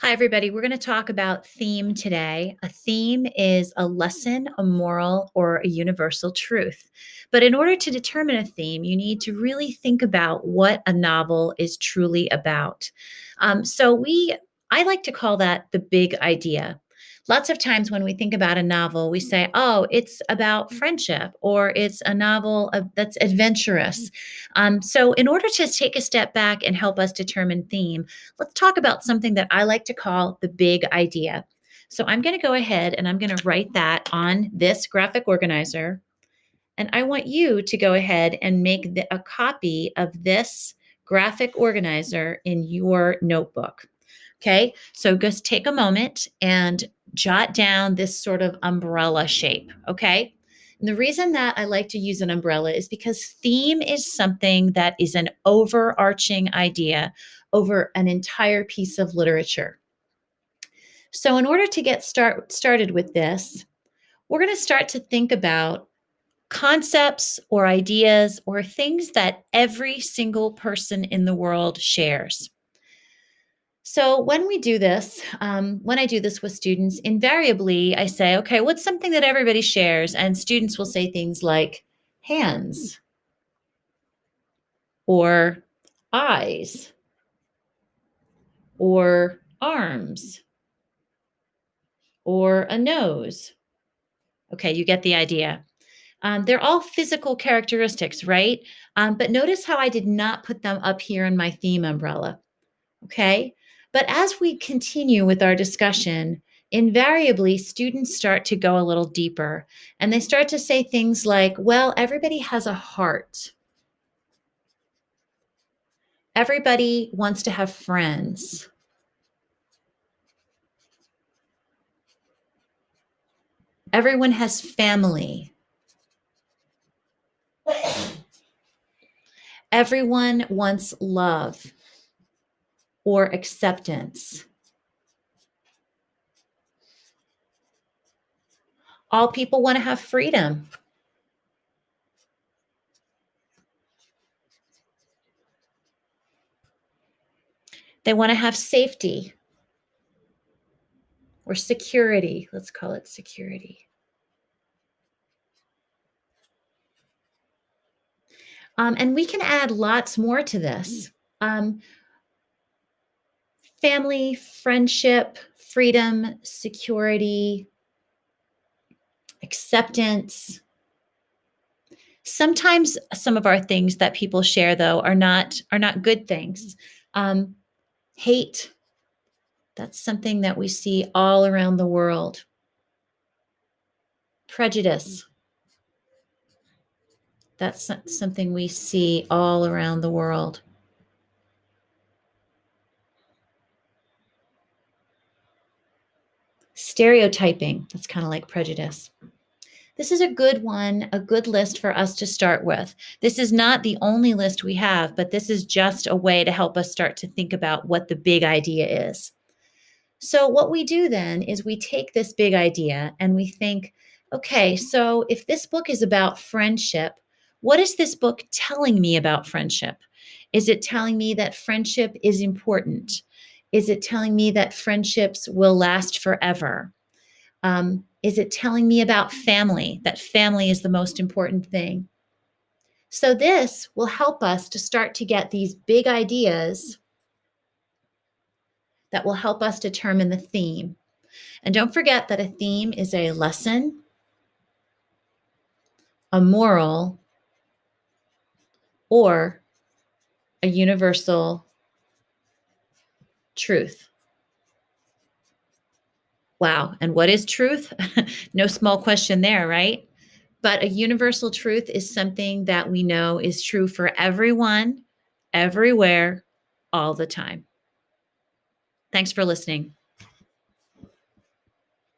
Hi, everybody. We're going to talk about theme today. A theme is a lesson, a moral, or a universal truth. But in order to determine a theme, you need to really think about what a novel is truly about. I like to call that the big idea. Lots of times when we think about a novel, we say, oh, it's about friendship or it's a novel that's adventurous. So, in order to take a step back and help us determine theme, let's talk about something that I like to call the big idea. So I'm going to go ahead and I'm going to write that on this graphic organizer. And I want you to go ahead and make a copy of this graphic organizer in your notebook. Okay, so just take a moment and jot down this sort of umbrella shape. Okay. And the reason that I like to use an umbrella is because theme is something that is an overarching idea over an entire piece of literature. So, in order to get started with this, we're going to start to think about concepts or ideas or things that every single person in the world shares. So when we do this, when I do this with students, invariably I say, okay, what's something that everybody shares? And students will say things like hands or eyes or arms or a nose. Okay, you get the idea. They're all physical characteristics, right? But notice how I did not put them up here in my theme umbrella. Okay. But as we continue with our discussion, invariably students start to go a little deeper and they start to say things like, well, everybody has a heart. Everybody wants to have friends. Everyone has family. Everyone wants love or acceptance. All people want to have freedom. They want to have safety or security. Let's call it security. And we can add lots more to this. Family, friendship, freedom, security, acceptance. Sometimes some of our things that people share though are not good things. Hate, that's something that we see all around the world. Prejudice, that's something we see all around the world. Stereotyping, that's kind of like prejudice. This is a good one, a good list for us to start with. This is not the only list we have, but this is just a way to help us start to think about what the big idea is. So, what we do then is we take this big idea and we think, okay, so if this book is about friendship, what is this book telling me about friendship? Is it telling me that friendship is important? Is it telling me that friendships will last forever? Is it telling me about family, that family is the most important thing? So, this will help us to start to get these big ideas that will help us determine the theme. And don't forget that a theme is a lesson, a moral, or a universal truth. Wow. And what is truth? No small question there, right? But a universal truth is something that we know is true for everyone, everywhere, all the time. Thanks for listening.